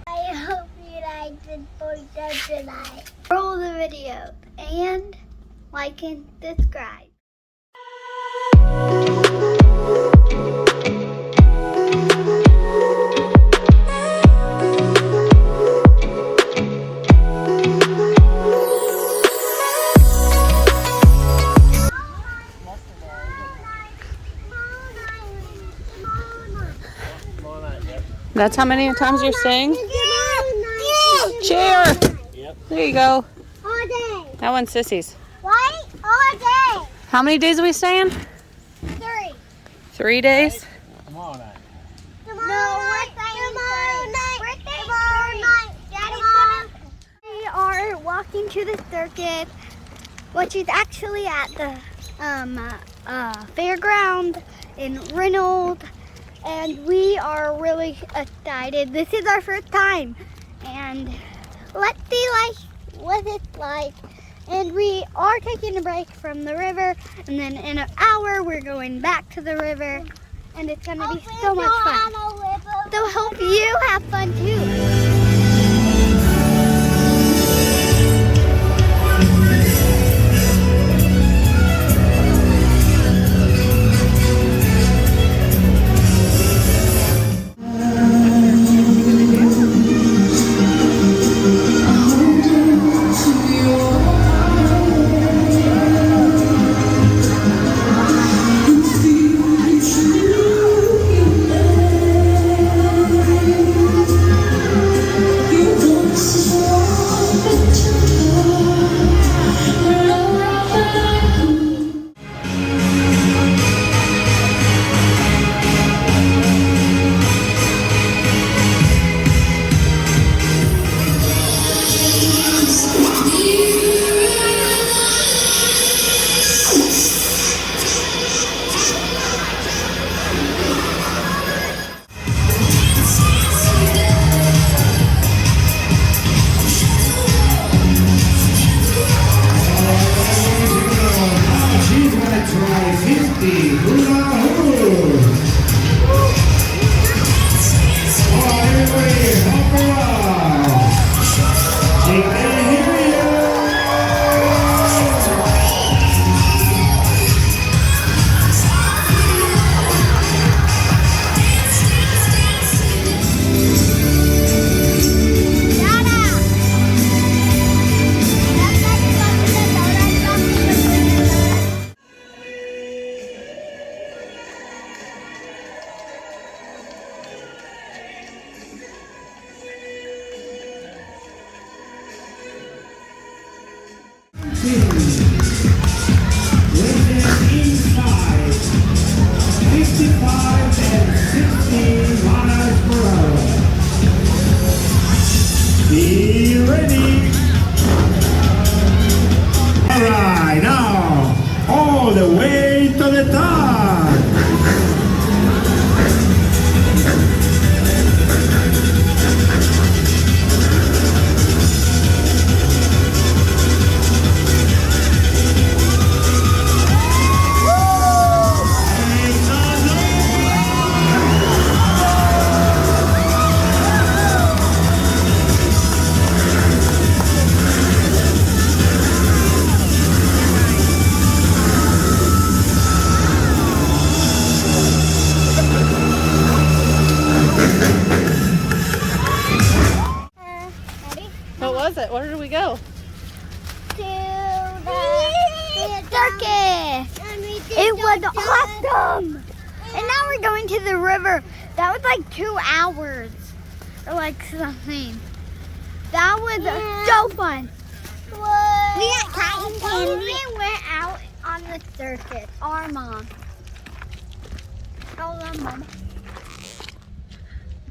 I hope you liked this video tonight. Roll the video and like and subscribe. That's how many times you're saying? Chair! Yep. There you go. All day. That one's Sissy's. Right? All day. How many days are we staying? 3. 3 days? Tomorrow night. Tomorrow night. Tomorrow night. Daddy's gonna. We are walking to the circus, which is actually at the fairground in Reynolds, and we are really excited. This is our first time, and let's see what it's like. And we are taking a break from the river, and then in an hour we're going back to the river, and it's gonna be so much fun. So hope you have fun too. Be ready. All right, now all the way to the top. What was it? Where did we go? To the circus. It was awesome. And now we're going to the river. That was like 2 hours or like something. That was so fun. We got cotton candy. We went out on the circus. Our mom. Our mom.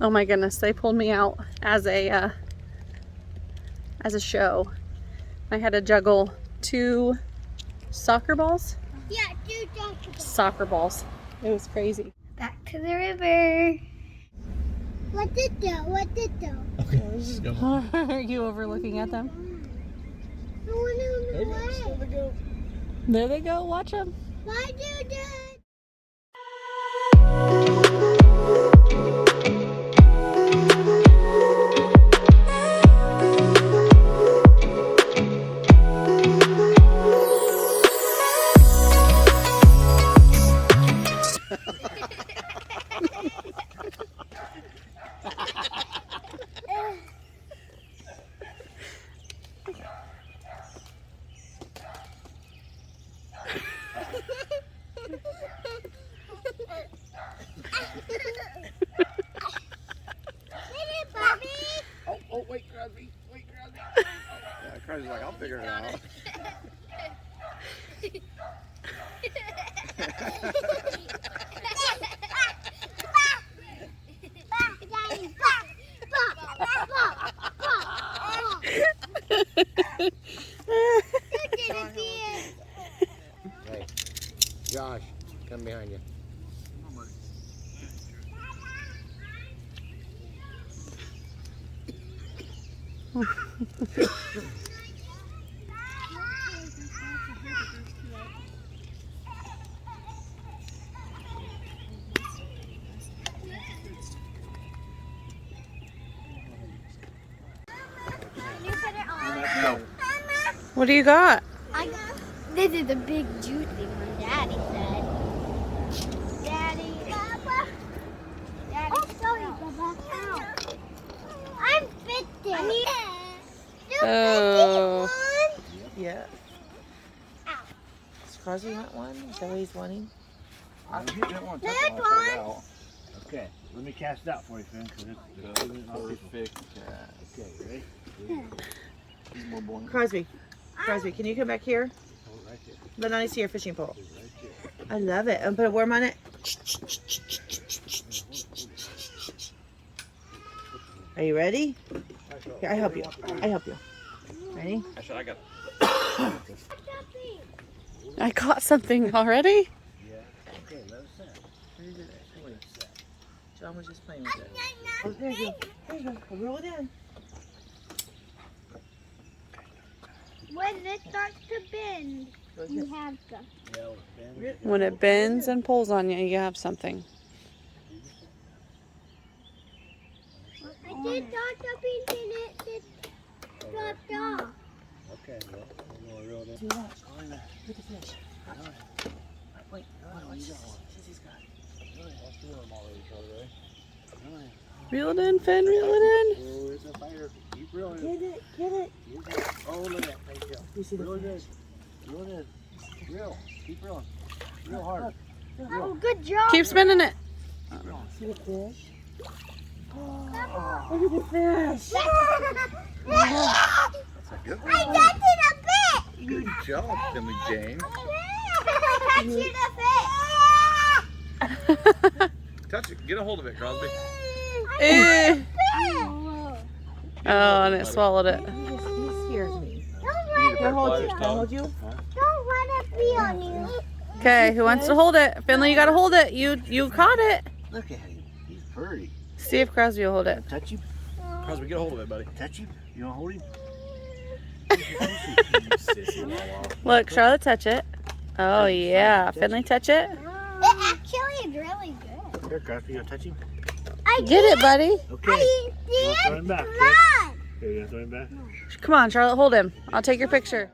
Oh my goodness, they pulled me out as a show. I had to juggle 2 soccer balls. Yeah, 2 Soccer balls. It was crazy. Back to the river. What did do? What did do? Okay, let's just go. Are you overlooking at them? I want to go. There they go. Watch them. Why do that? it, Bobby. Oh, wait, Crosby. Wait, Crosby. Yeah, Crosby's like, I'll figure it out. Hey, Josh, come behind you. No. What do you got? This is a big juicy one, Daddy said. Daddy. Papa. Daddy. Oh, sorry, Papa. Ow. I'm 50. I need Oh. Yeah. Ow. Does Crosby want one? Is that what he's wanting? I didn't want to touch Third it. I'll take it one. out. Okay, let me cast it out for you, Finn, because it's perfect. Okay, ready? He's more boring. Crosby. Crosby, can you come back here? Hold it right there. Let Nani see your fishing pole. Hold it right there. I love it. And put a worm on it. Are you ready? Here, I help you. I help you. Ready? Actually, I got I caught something already. Yeah. Okay, let it set. Where is it? John was just playing with it. Oh, there you go. There you go. Roll it in. When it starts to bend, Roll it you in. have to. Yeah, Ben. When it bends and pulls on you, you have something. I did start to bend and it dropped off. Okay, well, we're gonna reel it in. See, watch. Look at the fish. Wait, watch. Sissy's got it. Watch the worm already, Charlie. Reel it in, Finn, reel it in. Oh, it's a fire. Keep reeling it. Get it. Get it. Keep it. Oh, look at that. Thank you. You see the Reel it in. fish? Reel it in. Reel. Keep reeling. Real hard. Oh, good job. Keep spinning it. See the fish? Oh, look at the fish. That's a good I one. touched it a bit. Good job, Timmy James. I touched it a bit. Touch it. Get a hold of it, Crosby. Eh. Oh. Oh, and it swallowed it. He scares me. Don't Can I hold you? Can I hold you? Don't let it be on you. Okay, who wants to hold it? Finley, you gotta hold it. You caught it. Look at him. He's pretty. See if Crosby will hold it. Touch him. Crosby, get a hold of it, buddy. Touch him. You want to hold him? Look, Charlotte, touch it. Oh yeah, Finley, touch it. It actually is really good. Here, Crosby, you want to touch him? I Get it, buddy. Okay. I You wanna throw did him back, run. Here, you want to throw him back? Come on, Charlotte, hold him. I'll take your picture.